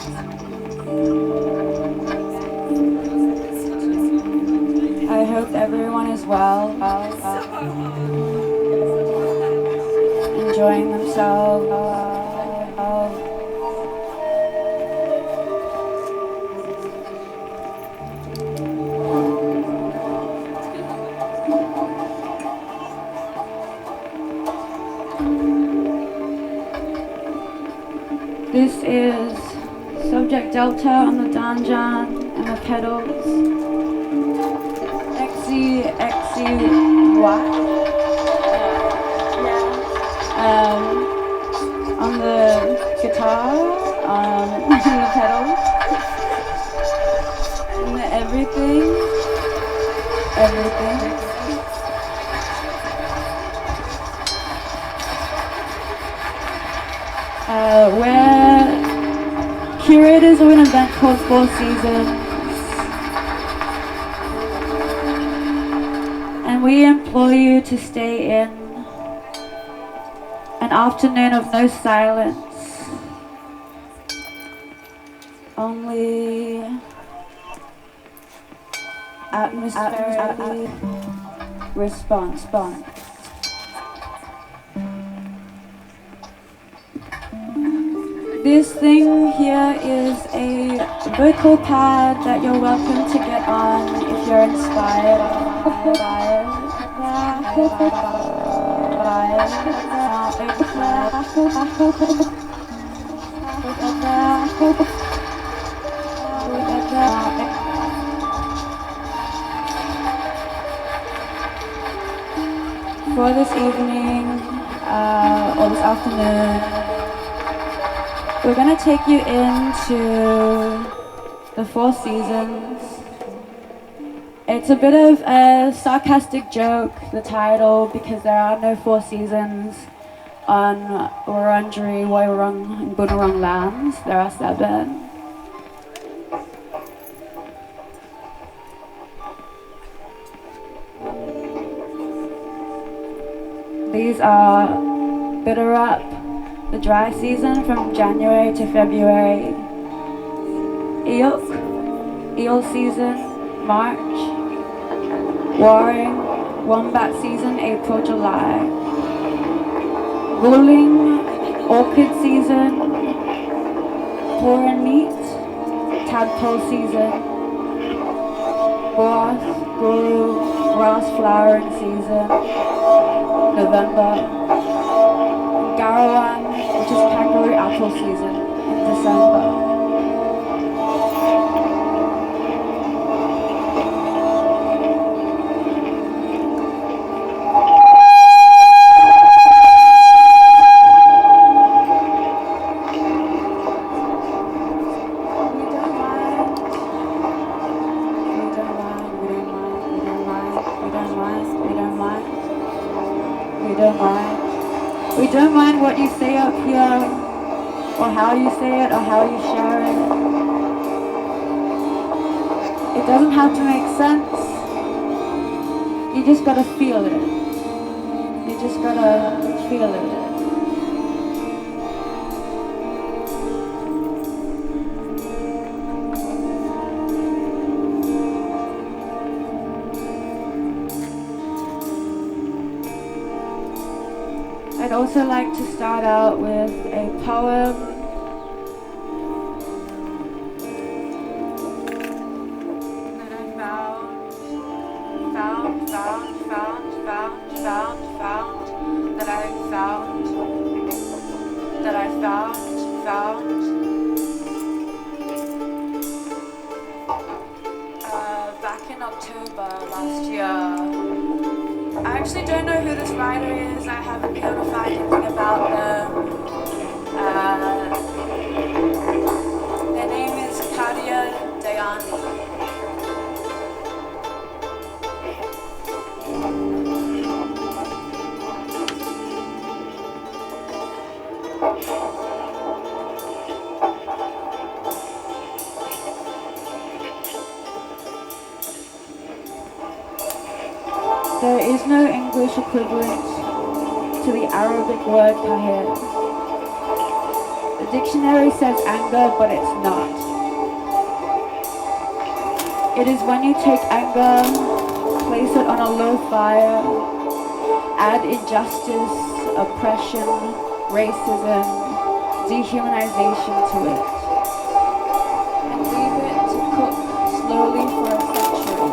I hope everyone is well, enjoying themselves. This is Subject Delta on the Danjan and the pedals. XY. On the guitar, and the pedals, and the everything. We're curators of an event called Four Seasons, and we implore you to stay in an afternoon of no silence, only atmospheric response. This thing here is a vocal pad that you're welcome to get on if you're inspired. For this evening, or this afternoon, we're going to take you into the Four Seasons. It's a bit of a sarcastic joke, the title, because there are no Four Seasons on Wurundjeri, Woiwurrung and Bunurong lands. There are 7. These are Bitterup, the dry season from January to February. Eel season, March. Warring, Wombat season, April, July. Ruling, Orchid season. Pour and Meat, Tadpole season. Broth, Guru, Grass flowering season, November. Garawan, which is kangaroo apple season, in December. We don't mind what you say up here, or how you say it, or how you share it. It doesn't have to make sense. You just gotta feel it. You just gotta feel it. I'd also like to start out with a poem that I found, back in October last year. I actually don't know who this writer is. I haven't been able to find anything about them. Their name is Kadia Dayani. There is no English equivalent to the Arabic word kahir. dictionary says anger, but it's not. It is when you take anger, place it on a low fire, add injustice, oppression, racism, dehumanization to it, and leave it to cook slowly for a century.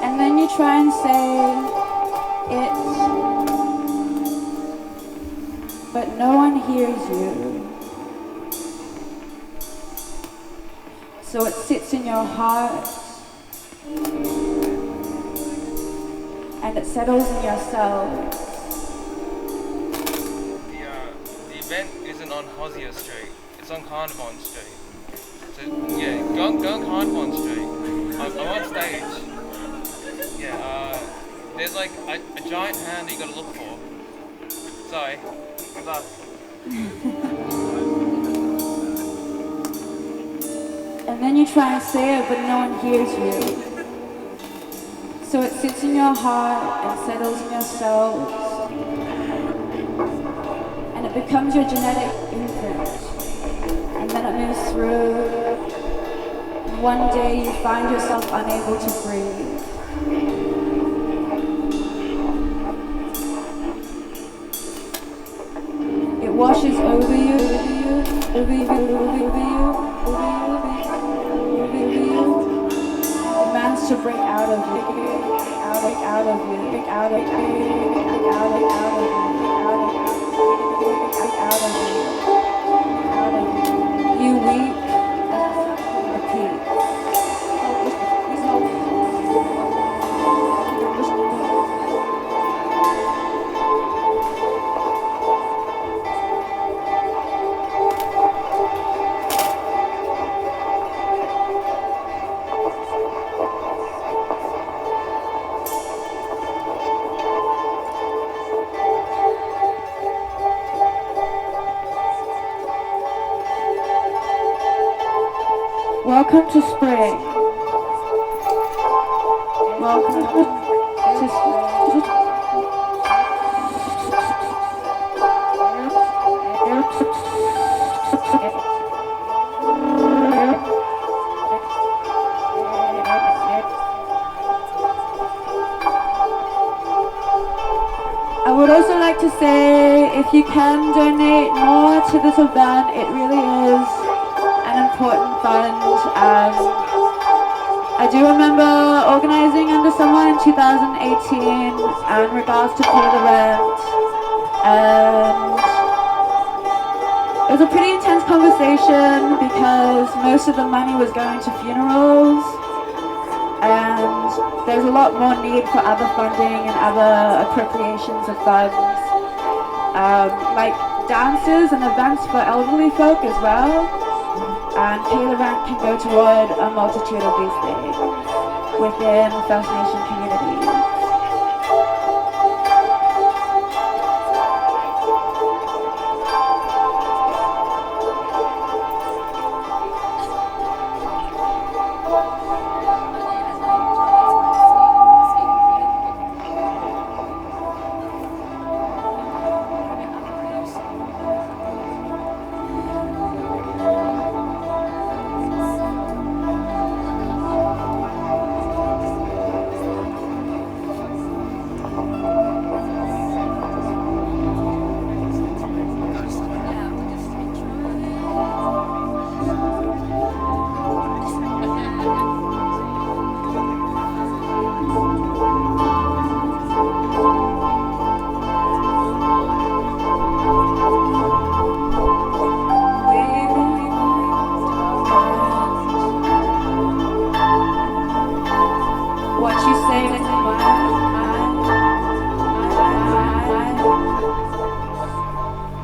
And then you try and say it, but no one hears you. So it sits in your heart, and it settles in your cells. The event isn't on Hosier Street, it's on Carnavon Street. So yeah, go on Carnavon Street. I'm on stage. Yeah, there's like a giant hand that you gotta look for. Sorry, good luck. And then you try and say it, but no one hears you. So it sits in your heart and settles in your cells. And it becomes your genetic imprint. And then it moves through. And one day you find yourself unable to breathe. It washes over you, over you, over you, over you, over you. Demands to break out of you, break out of you, break out of you, break out of you, break out of you, out of you. You weep and repeat. Welcome to spring. Welcome to spring. I would also like to say, if you can donate more to this event, it really is an important fund. I do remember organizing under someone in 2018 in regards to pay the rent, and it was a pretty intense conversation because most of the money was going to funerals, and there's a lot more need for other funding and other appropriations of funds, like dances and events for elderly folk as well. And pay the rent can go toward a multitude of these things within First Nation communities.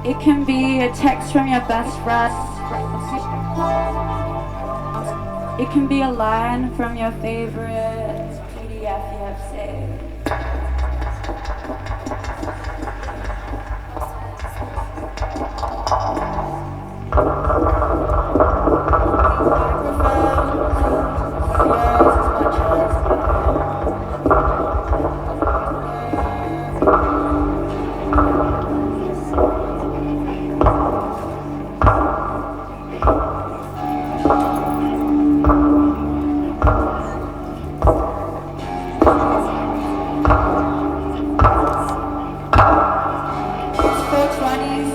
It can be a text from your best friend. It can be a line from your favorite PDF you have saved. Microphones, yours as much as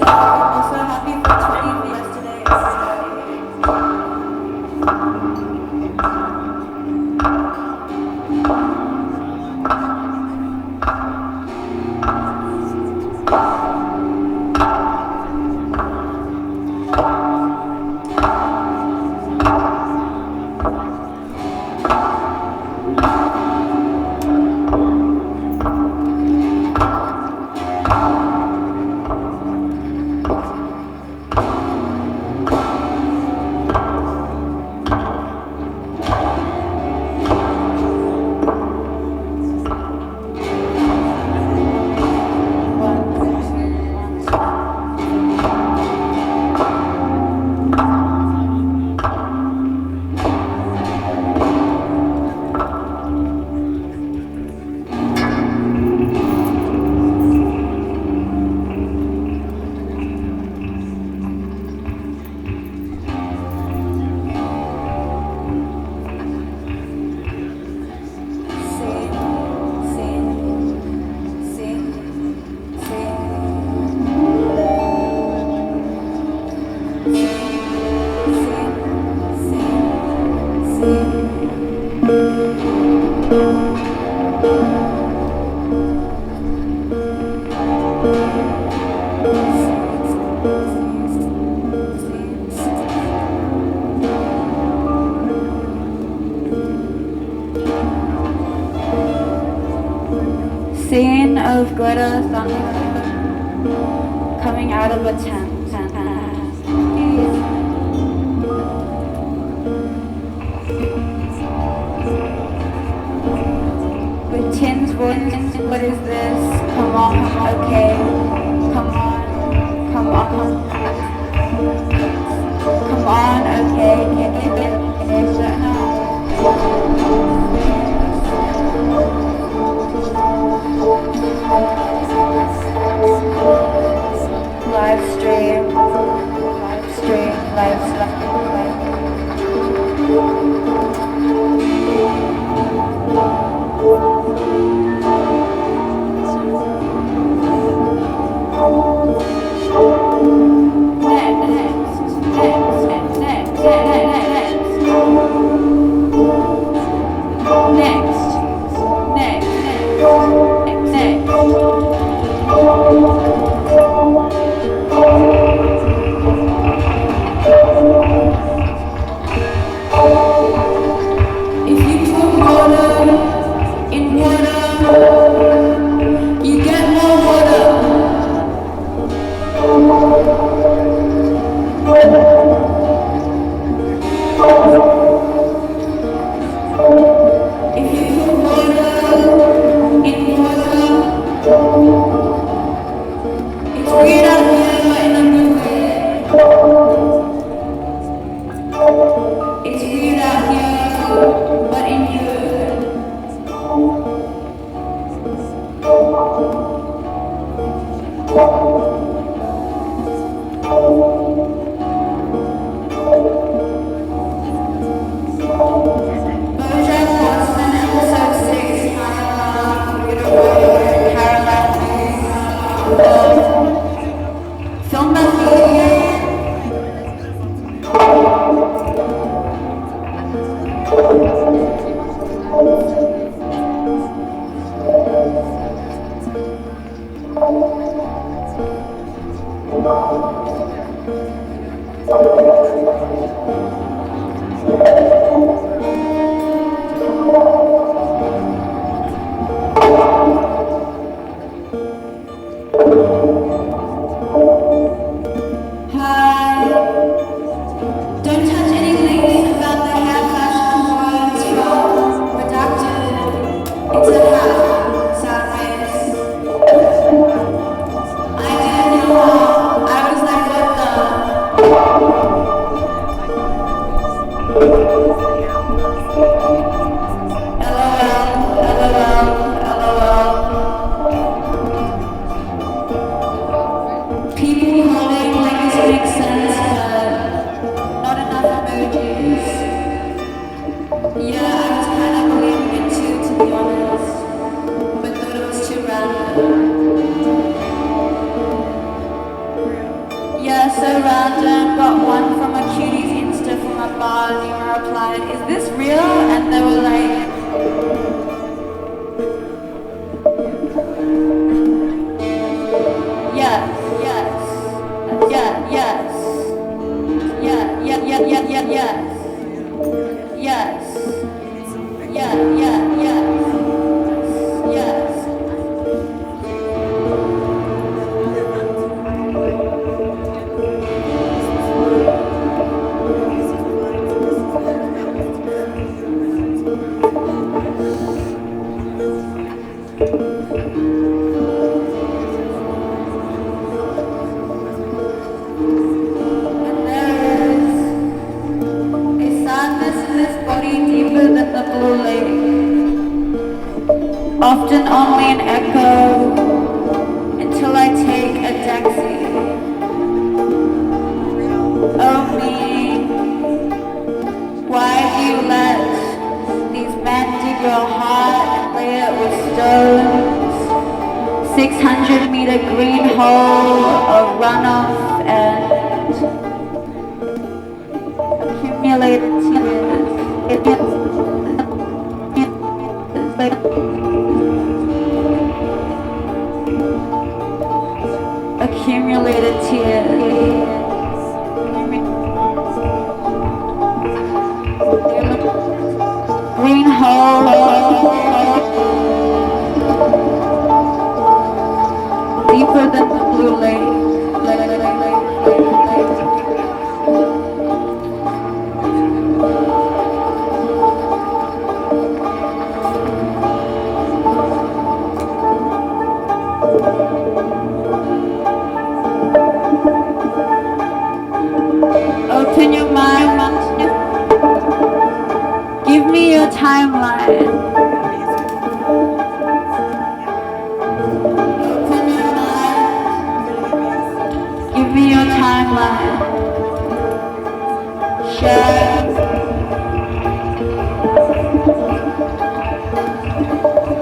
I'm so happy for 20 yesterday. Scene of Greta Thunberg coming out of a tent. With Tim's voice, what is this? Come on, okay. Come on, come on. Come on, okay. Live stream. Yeah, so random. Got one from a cutie's Insta from a bar. Nima replied, is this real? And they were like, yes, yes, yeah, yes, yeah, yeah, yeah, yeah, yeah, yes, yes, yeah, yeah, yes, yes. And there is a sadness in this body deeper than the blue lake, often only an echo until I take a taxi. Oh me, why do you let these men dig your heart and lay it with stones? 600-meter green hole of runoff and accumulated tears. Accumulated tears. Green hole, deeper than the blue lake. Open your mind, give me your timeline. Open your mind, give me your timeline. Share.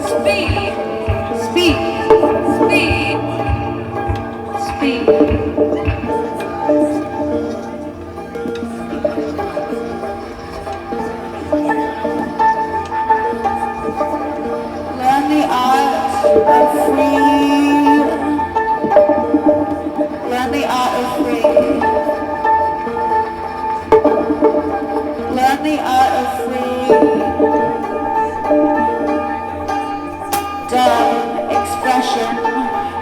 Speak, speak, speak, speak. Learn the art of free. Learn the art of free. Learn the art of free. Dumb expression.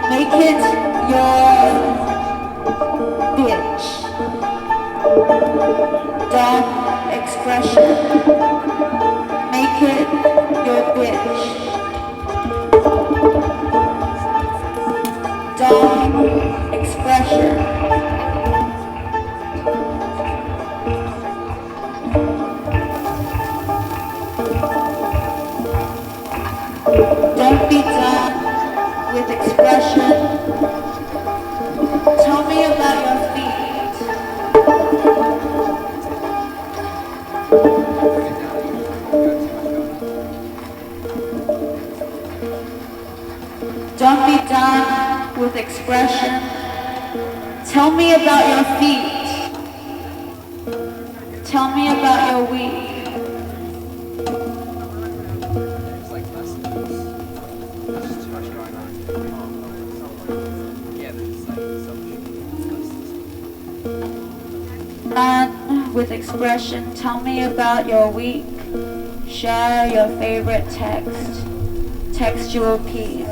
Make it your bitch. Dumb expression. Make it your bitch. Dumb expression. Don't be done with expression. Tell me about your feet. Don't be done with expression. Tell me about your feet. Tell me about your week. Done with expression. Tell me about your week. Share your favorite text. Textual piece.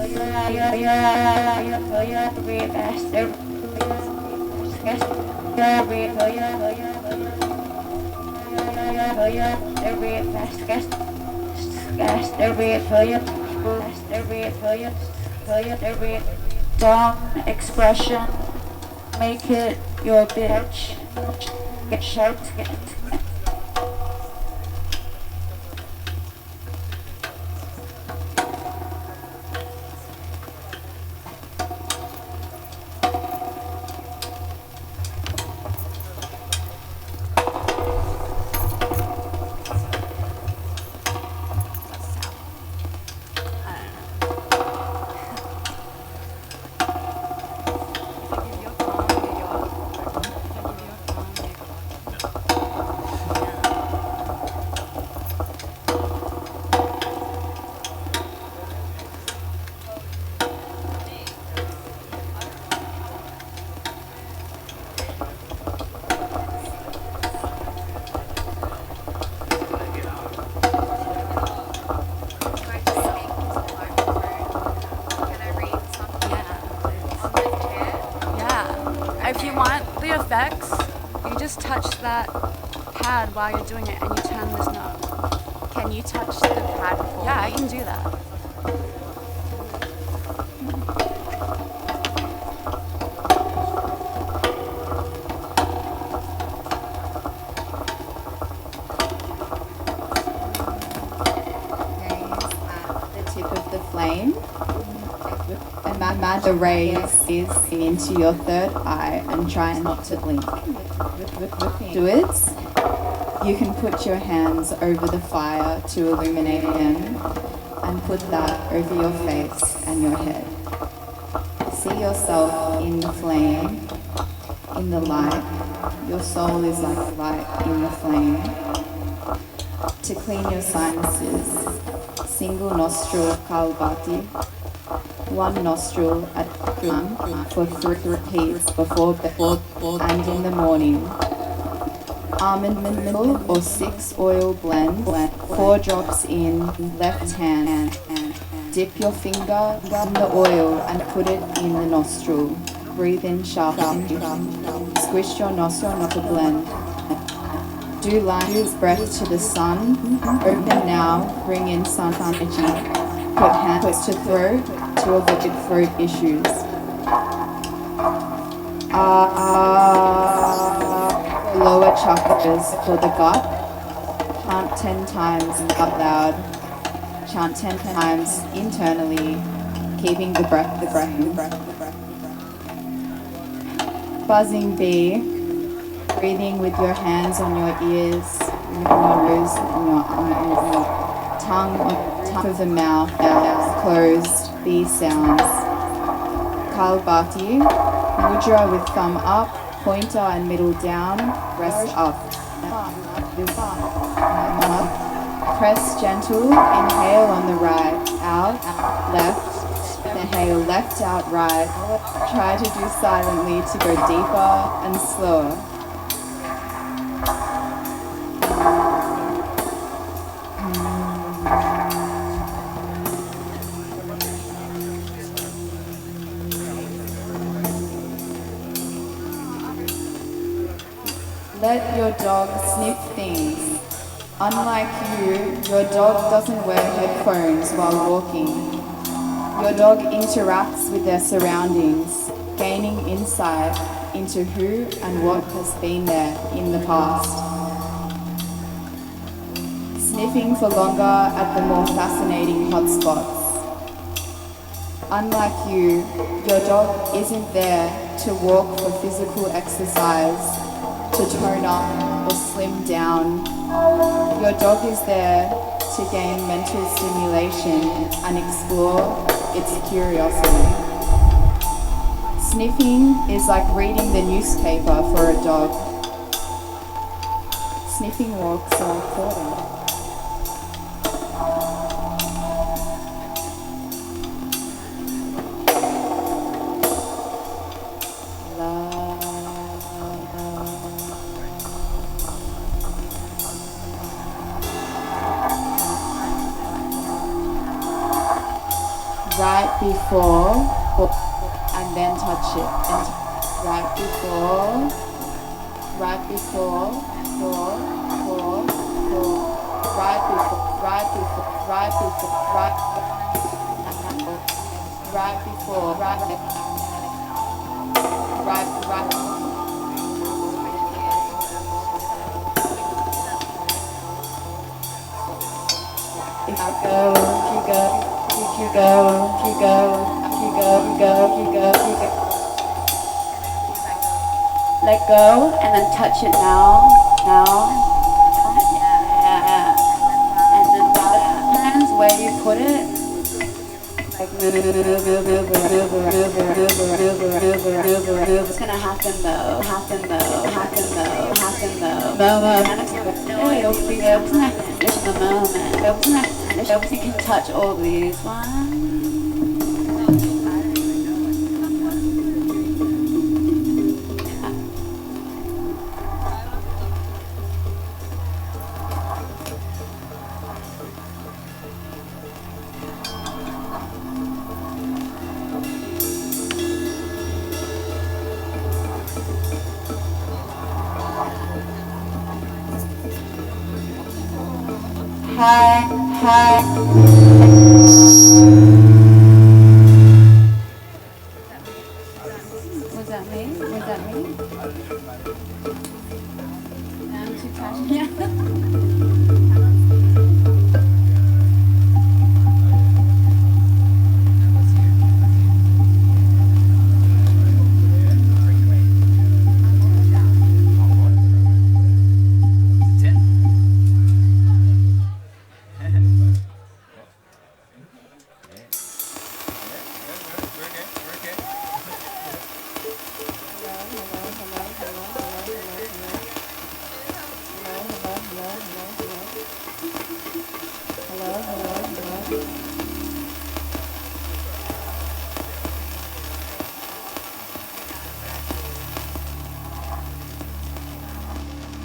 Dumb expression. Make it your bitch. Get sharp. if you want the effects, you just touch that pad while you're doing it and you turn this knob. Can you touch the pad for Yeah, me? I can do that. Tip of the flame. Imagine the rays into your third eye and try not to blink. Afterwards, you can put your hands over the fire to illuminate them and put that over your face and your head. See yourself in the flame, in the light. Your soul is like a light in the flame. To clean your sinuses, single nostril kalbati, one nostril at dawn for 3 repeats before and in the morning. Almond mineral or 6 oil blend, 4 drops in left hand. Dip your finger in the oil and put it in the nostril. Breathe in sharply. Squish your nostril not to blend. Do line breath to the sun. Open now, bring in sun energy. Put hands to throat to avoid throat issues. Lower chakras for the gut. Chant 10 times out loud. Chant 10 times internally, keeping the breath. Buzzing bee. Breathing with your hands on your ears, on your nose, on your tongue, on the top of the mouth, closed, B sounds. Kalbati, mudra with thumb up, pointer and middle down, rest up. Press gentle, inhale on the right, out, left, inhale left, out, right. Try to do silently to go deeper and slower. Let your dog sniff things. Unlike you, your dog doesn't wear headphones while walking. Your dog interacts with their surroundings, gaining insight into who and what has been there in the past. Sniffing for longer at the more fascinating hotspots. Unlike you, your dog isn't there to walk for physical exercise, to tone up or slim down. Your dog is there to gain mental stimulation and explore its curiosity. Sniffing is like reading the newspaper for a dog. Sniffing walks are important. Right before, and then touch it. And right before, right before, right before, right before, right before, right before, right. If you go. Let go and then touch it now. Yeah. And then the hands where you put it. It's gonna happen though. It'll be there in the moment. You can touch all these ones. Was that me? Was that me? I'm too passionate.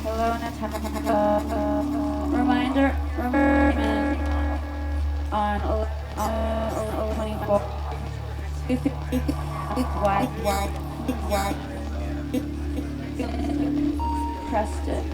Hello, Natasha. Reminder on 24. Pressed it.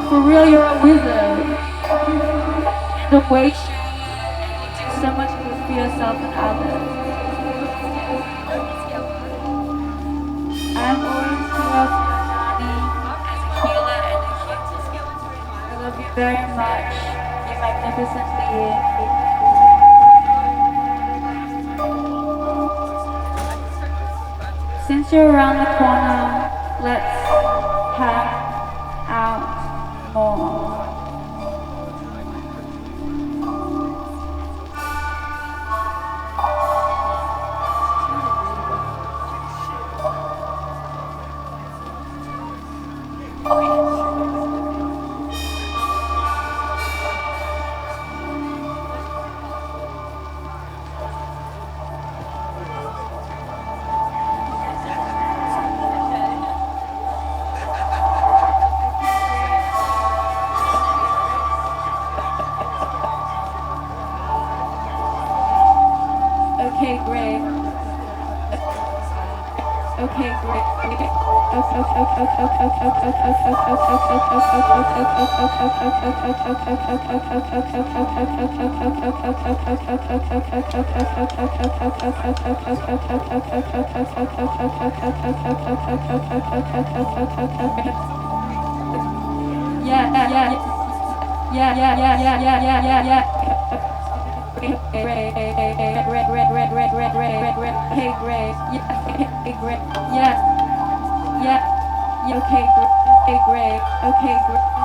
For real, you're a wizard. The way you do so much good for yourself and others. I'm always here for you, as a healer and a healer. I love you very much, you magnificent being. Since you're around the corner, let's hang out more.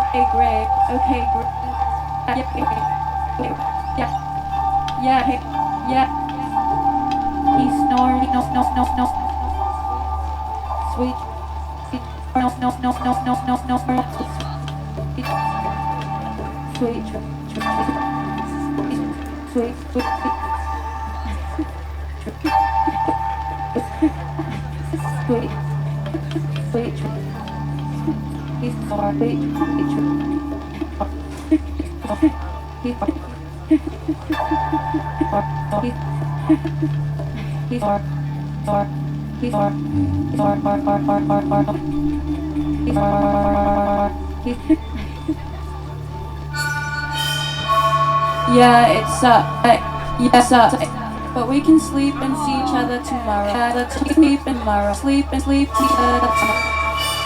Okay, great. Okay, great. Yeah. Hey, great. He's snoring. No. Sweet. No. Sweet. He's sorry. Yeah, it sucks. But we can sleep and see each other tomorrow. Sleep and see each other tomorrow.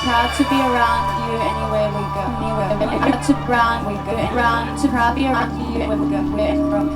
Proud to be around you anywhere we go. Anywhere to brown we go. Brown to proud to be around you anywhere we go. We're from.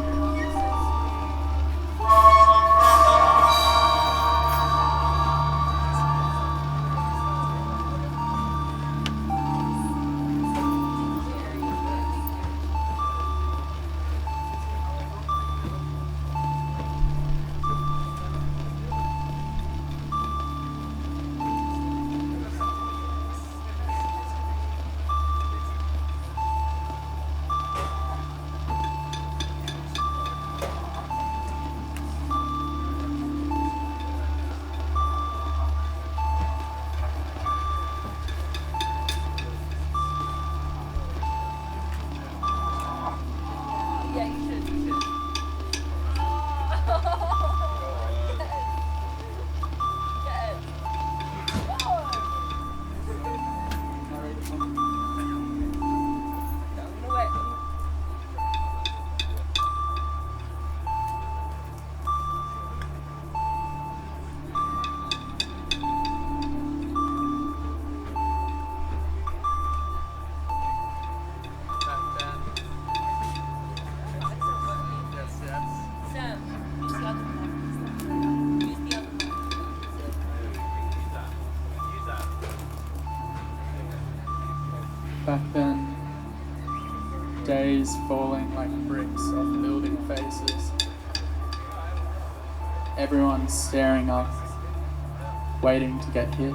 Back then, days falling like bricks off building faces. Everyone staring up, waiting to get hit.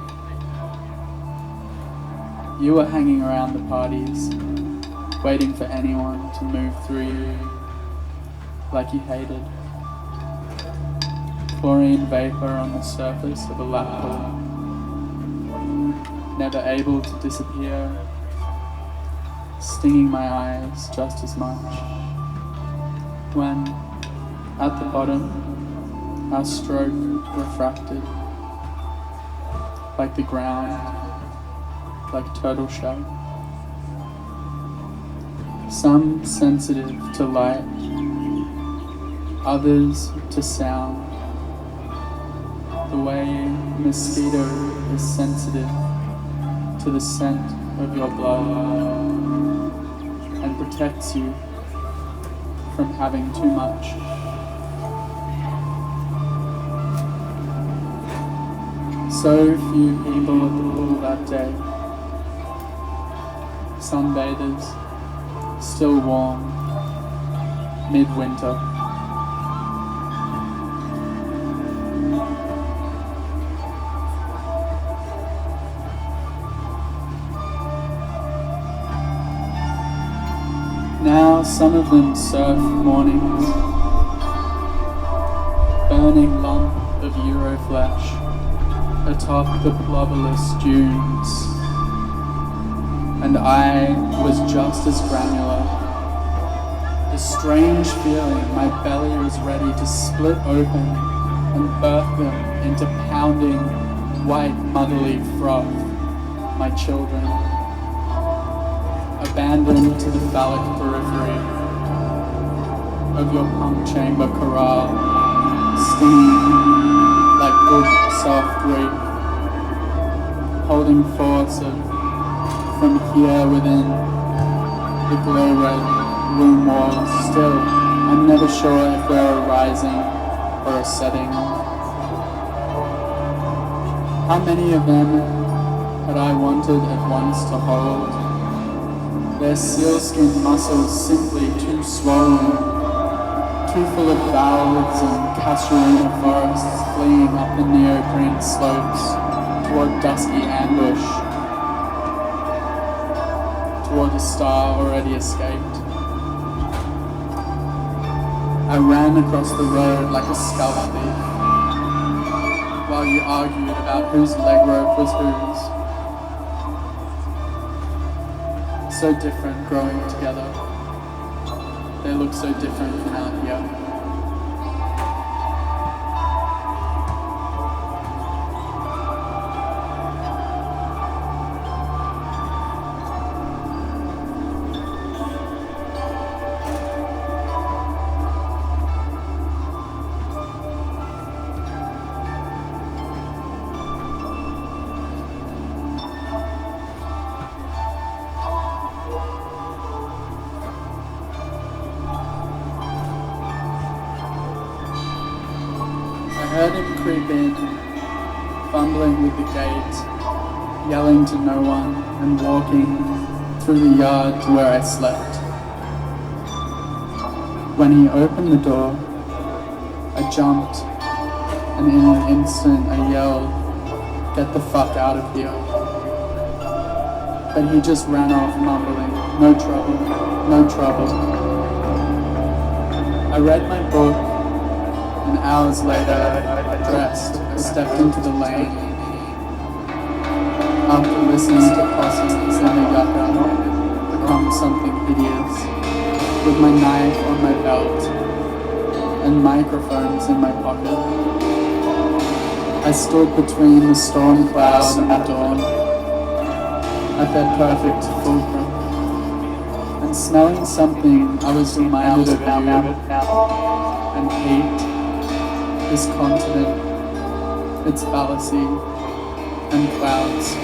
You were hanging around the parties, waiting for anyone to move through you like you hated. Chlorine vapor on the surface of a lap pool, never able to disappear, stinging my eyes just as much. When, at the bottom, our stroke refracted, like the ground, like turtle shell. Some sensitive to light, others to sound. The way mosquito is sensitive to the scent of your blood and protects you from having too much. So few people at the pool that day. Sunbathers, still warm, midwinter. Now some of them surf mornings, burning lump of Euroflash atop the blubberless dunes, and I was just as granular. A strange feeling, my belly was ready to split open and birth them into pounding white motherly froth, my children. Abandoned to the phallic periphery of your pump chamber corral, stinging like good soft rape, holding force of from here within the glow-red room walls. Still, I'm never sure if we're a rising or a setting. How many of them had I wanted at once to hold? Their sealskin muscles simply too swollen, too full of valves and casuarina forests fleeing up the neoprene slopes toward dusky ambush, toward a star already escaped. I ran across the road like a scalp thief, while you argued about whose leg rope was whose. So different growing together. They look so different from out here. heard him creep in, fumbling with the gate, yelling to no one, and walking through the yard to where I slept. When he opened the door, I jumped, and in an instant I yelled, "Get the fuck out of here." But he just ran off mumbling, "No trouble, no trouble." I read my book, and hours later, dressed, I stepped into the lane. After listening to possums in the yucca become something hideous, with my knife on my belt and microphones in my pocket, I stood between the storm cloud and the dawn at that perfect fulcrum, and smelling something I was reminded of you and hate, this continent, its fallacy and clouds.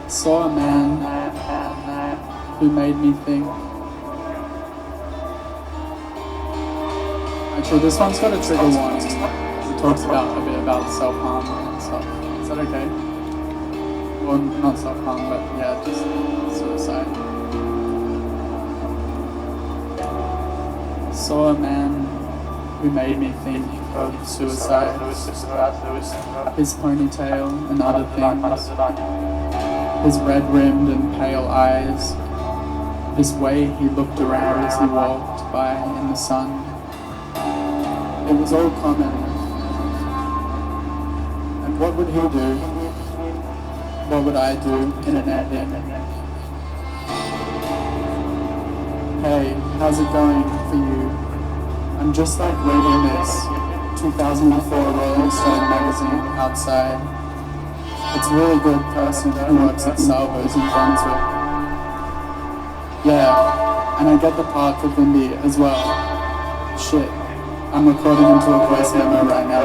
Saw a man who made me think. Actually, this one's got a trigger warning. It talks about a bit about self-harm and stuff. Is that okay? Well, not self-harm, but yeah, just suicide. Saw a man who made me think of suicide. His ponytail and other things. His red-rimmed and pale eyes, this way he looked around as he walked by in the sun. It was all common. And what would he do? What would I do in an ending? Hey, how's it going for you? I'm just like reading this 2004 Rolling Stone magazine outside. It's a really good person who works at Salvo's in Brunswick. Yeah, and I get the part for Bindi as well. Shit, I'm recording into a voice memo right now.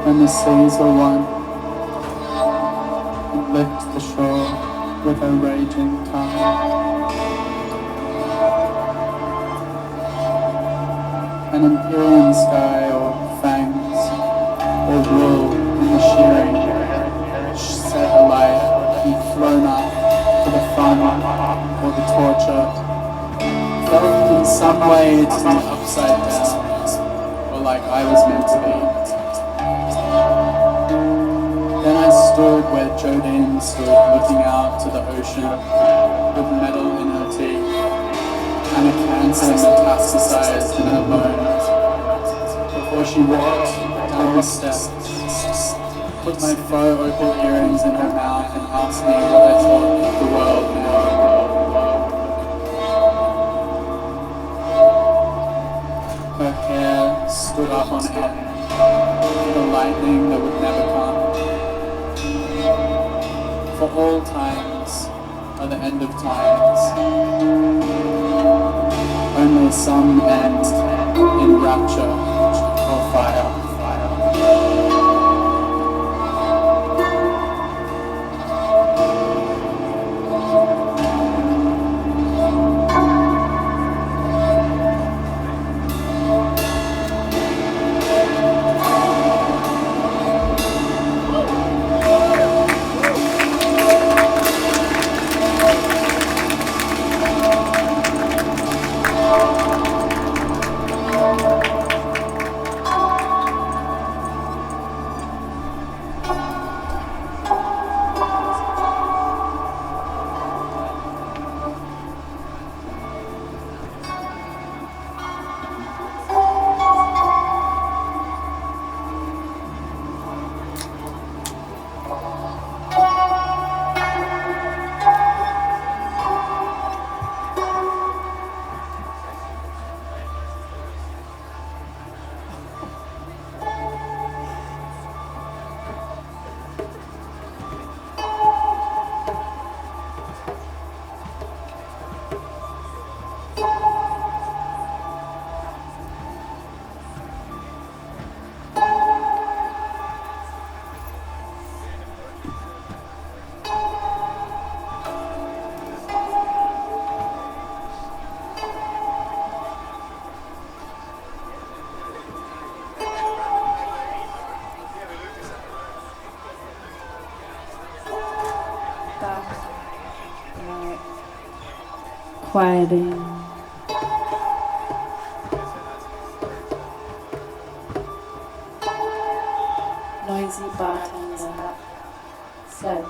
When the seas were one, it licked the shore with a raging tongue. An Empyrean sky or fangs or wool in the shearing set alight and flown up to the fun or the torture, felt in some way to be upside down, or like I was meant to be. Then I stood where Jodine stood, looking out to the ocean, with metal in her teeth, and a cancer metastasized in her bones, before she walked down the steps, put my faux opal earrings in her mouth and asked me what I thought of the world now. Her hair stood up on end, the lightning that would never come. For all times are the end of times. Only some end in rapture or fire. Quieting. Noisy bartender said,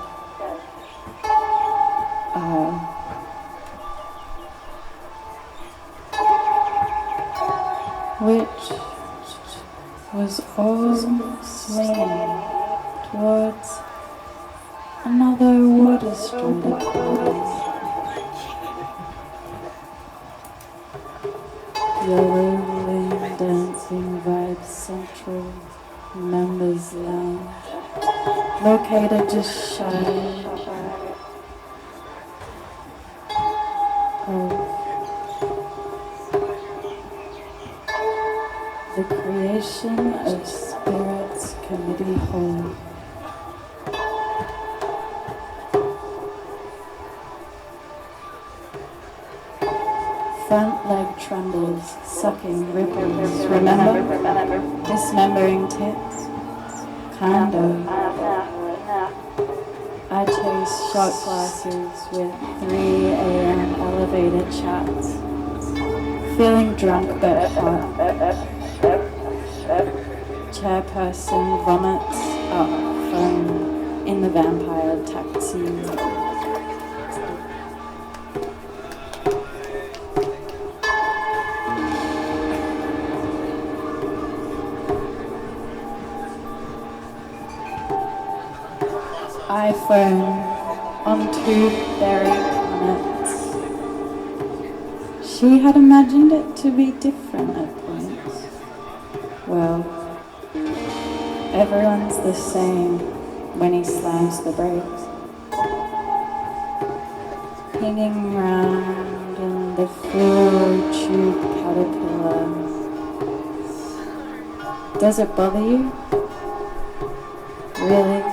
which was all swinging towards another water-stranded body. Yellow lane dancing vibes central members lounge, located just shy of the creation of Spirits Committee Hall. Front leg trembles, sucking ripples, remember? Dismembering tits, condo. I chase shot glasses with 3 a.m. elevated chats, feeling drunk but hot. Chairperson vomits up from in the vampire taxi. iPhone on 2 buried planets. She had imagined it to be different at points. Well, everyone's the same when he slams the brakes. Hanging round in the fluoro tube caterpillar. Does it bother you? Really?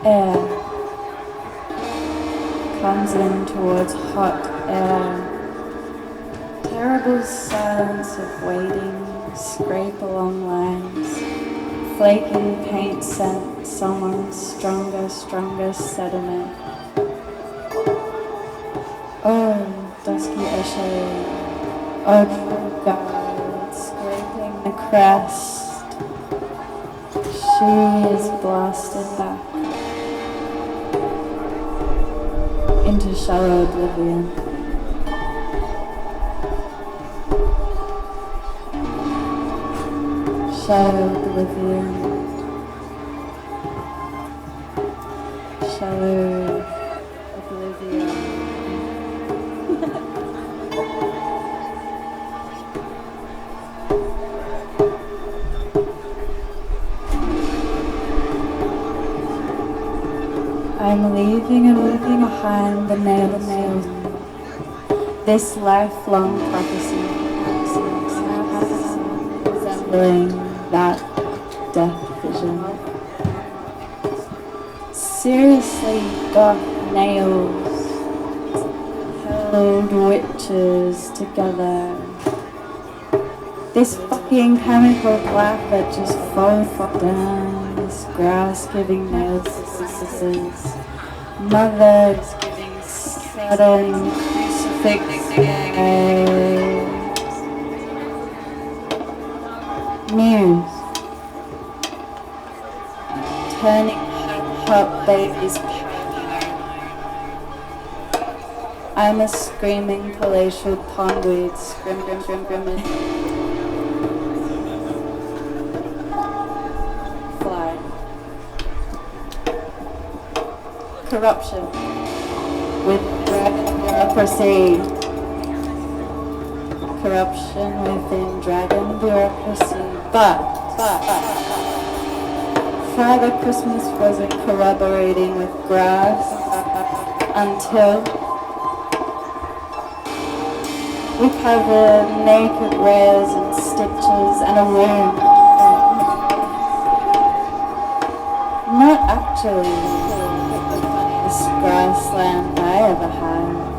Air comes in towards hot air. Terrible silence of waiting, scrape along lines. Flaking paint scent, someone's stronger sediment. Oh, dusky echo. Oh, God, scraping the crest. She is blasted back into shallow oblivion. Shallow oblivion. Shallow oblivion. I'm leaving behind the nails. This lifelong prophecy, resembling that death vision. Seriously, goth nails held witches together. This fucking chemical black that just falls down. This grass giving nails sisters. Mothers giving sudden crucifix. Muse. Turning hot babies. I'm a screaming palatial pondweed. Scrim. Fly. Corruption. With breath bureaucracy. Corruption within dragon bureaucracy. But Father Christmas wasn't collaborating with grass until we covered naked rails and stitches and a wound. Not actually the funniest grassland I ever had.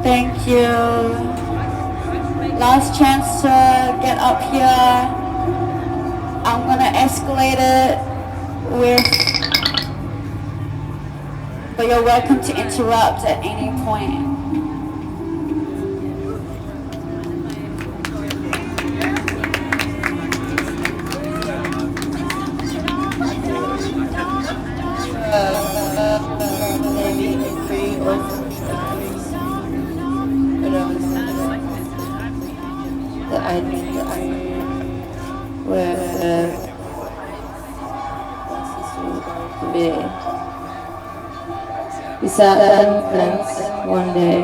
Thank you. Last chance to get up here. I'm gonna escalate it but you're welcome to interrupt at any point. Maybe 3 or 4. That I where we sat at a fence one day.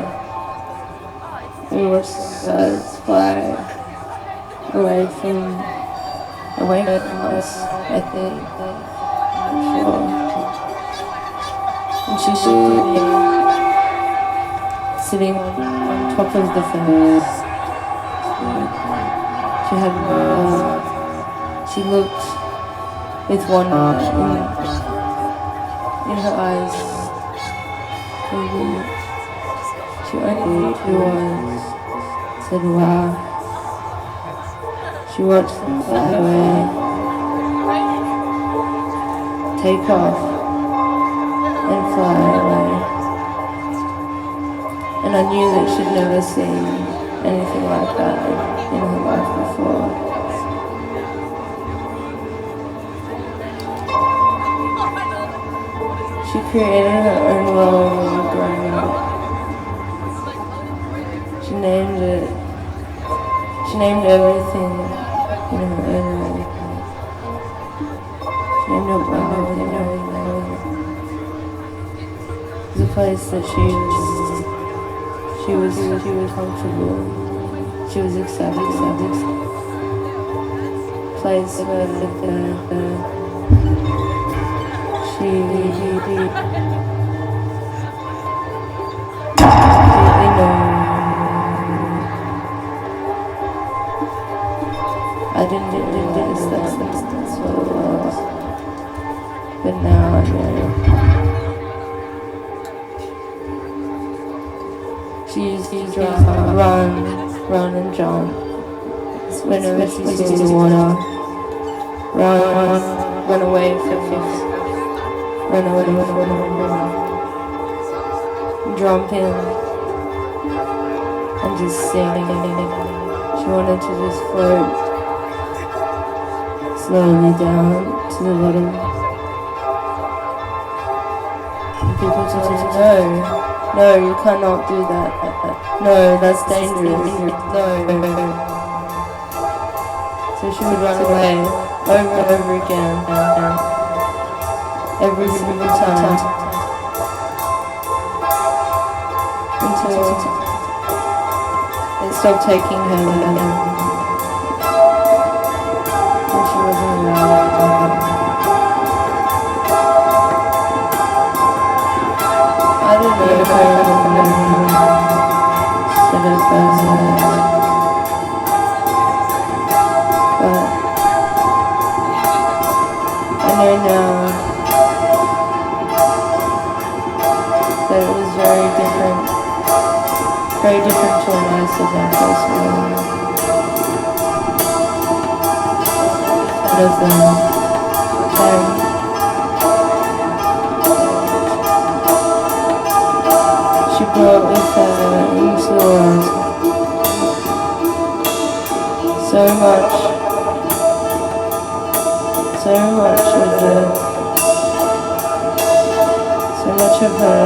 We were satisfied away from us, I think. I'm sure. And she sitting on top of the fence. She looked with wonder in her eyes. She only knew who was. Said, wow. She watched the Alleyway take off and fly away. And I knew that she'd never seen anything like that in her life before. She created her own world growing up. She named everything in her own way. She named it Wonder. It was a place that she was comfortable. She was accepted. Place where she completely known. I didn't do this, that's what it was. But now I know. She used to run and jump. Whenever she saw the water, run away from it. Run away. Jump in and just sing. She wanted to just float slowly down to the bottom. And people just no, you cannot do that. No, that's dangerous. No. So she would run away over and over again. Every single time. Until it stopped taking her again. And she wasn't around. bit closer. But I know now that it was very different to when I said that first meeting. Out of them. She brought with her into the world so much of her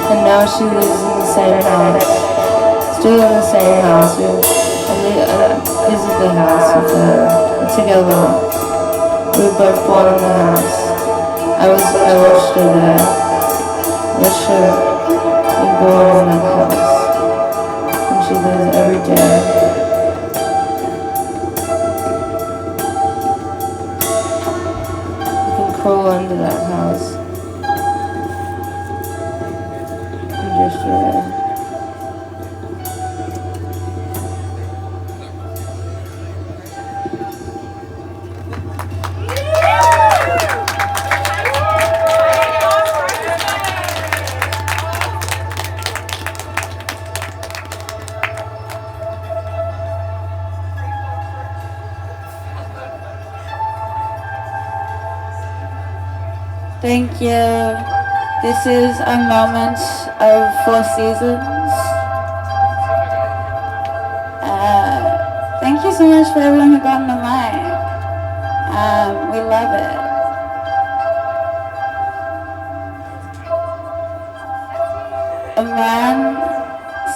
and now she lives in the same house, still in the same house. We visit the house with her together. We were both born in the house. I watched her there. Watched her being born in that house. And she lives every day. You can crawl under that house. And drift away. Thank you. This is a moment of Four Seasons. Thank you so much for everyone who got on the mic. We love it. A man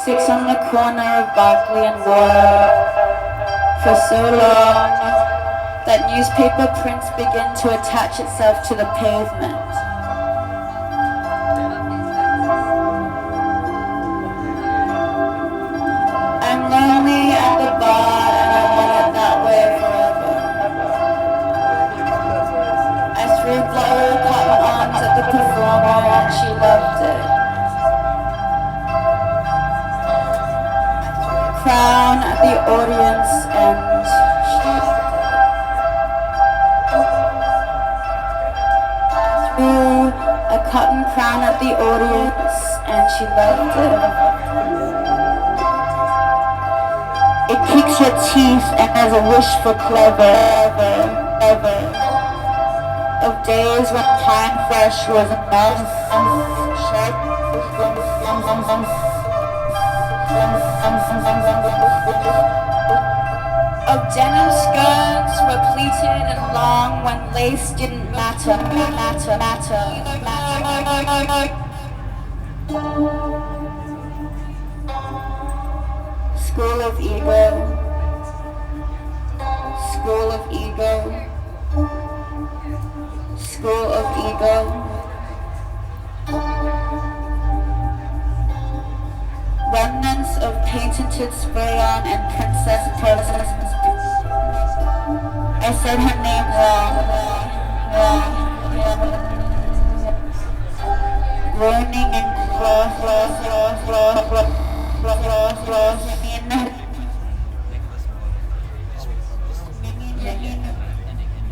sits on the corner of Berkeley and Water for so long that newspaper prints begin to attach itself to the pavement. I'm lonely at the bar and I want it that way forever. I threw blow cotton arms at the performer and she loved it. Crown at the audience and she threw a cotton crown at the audience and she loved it. It kicks your teeth and there's a wish for clever, ever. Of days when pine fresh was enough. Of denim skirts were pleated and long when lace didn't matter. School of ego. School of ego. School of ego. Remnants of patented spray-on and princess presents. I said her name wrong. Groaning and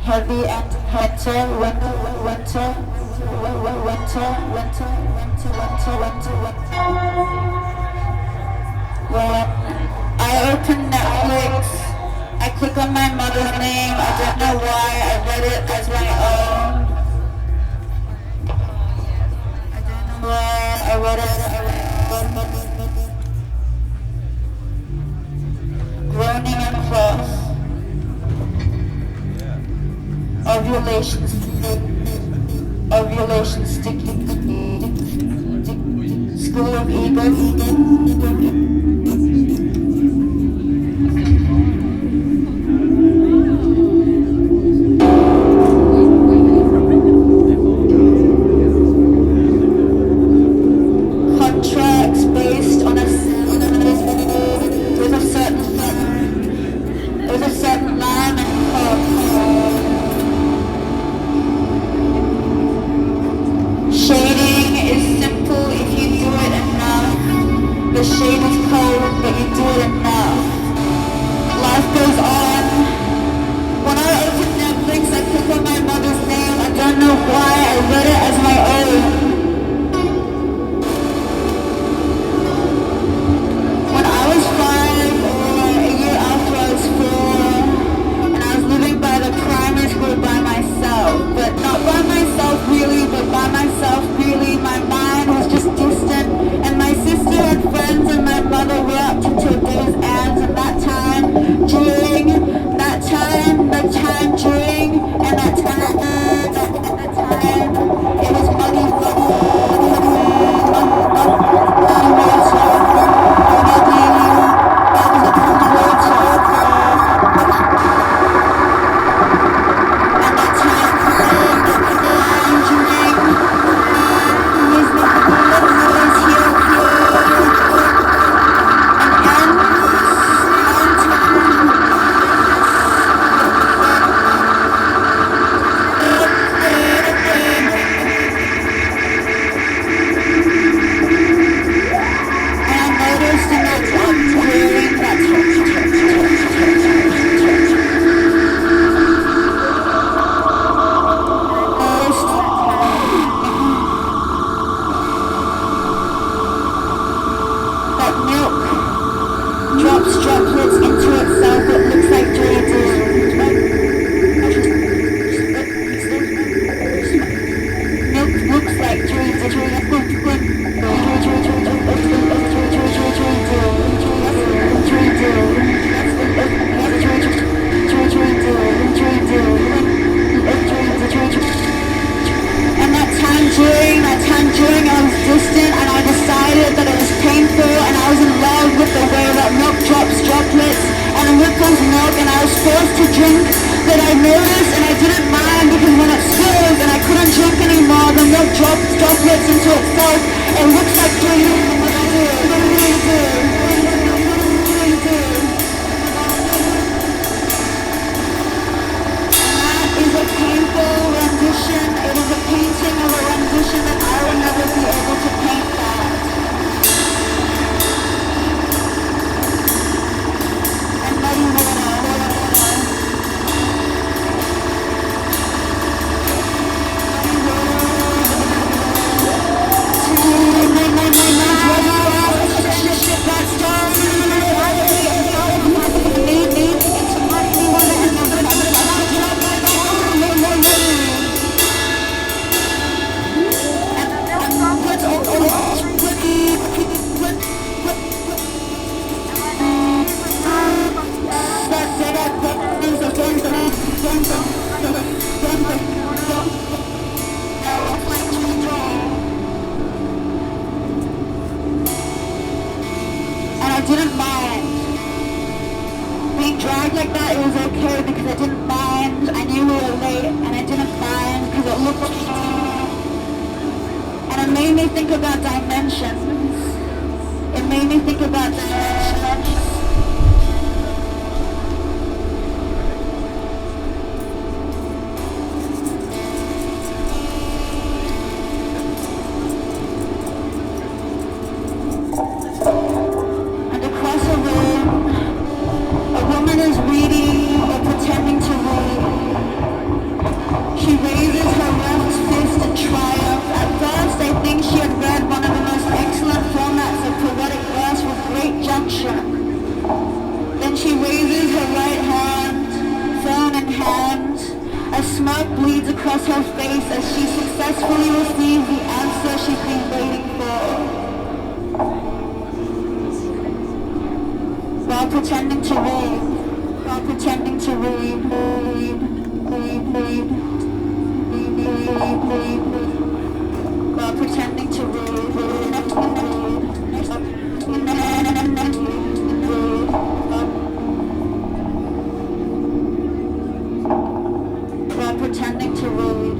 heavy and winter. When I open Netflix, I click on my mother's name. I don't know why I read it as my own. I don't know why I read it. Groaning and cross. Ovulation sticky. School of ego. Contracts based on a certain line and noticed and I didn't mind because when it spills and I couldn't drink anymore, the milk droplets into itself. It looks like bleeding. What do I do? What do I do? What do I do? That is a painful rendition. It is a painting of a rendition that I will never be able to paint that. And muddy water. And I didn't mind. Being dragged like that, it was okay because I didn't mind. I knew we were late and I didn't mind because it looked and it made me think about dimensions. It made me think about dimensions. Then she raises her right hand, phone in hand. A smirk bleeds across her face as she successfully receives the answer she's been waiting for. While pretending to read, while pretending to read, while pretending to read. While pretending to read.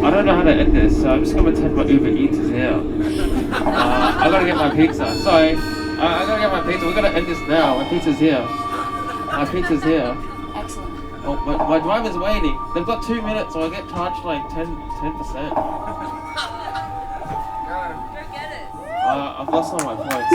I don't know how to end this, so I'm just going to pretend my Uber Eats is here. I gotta get my pizza. Sorry, I gotta get my pizza. We're gonna end this now. My pizza's here. My pizza's here. Excellent. Oh, my driver's waiting. They've got 2 minutes, so I get charged like 10%. I've lost all my points.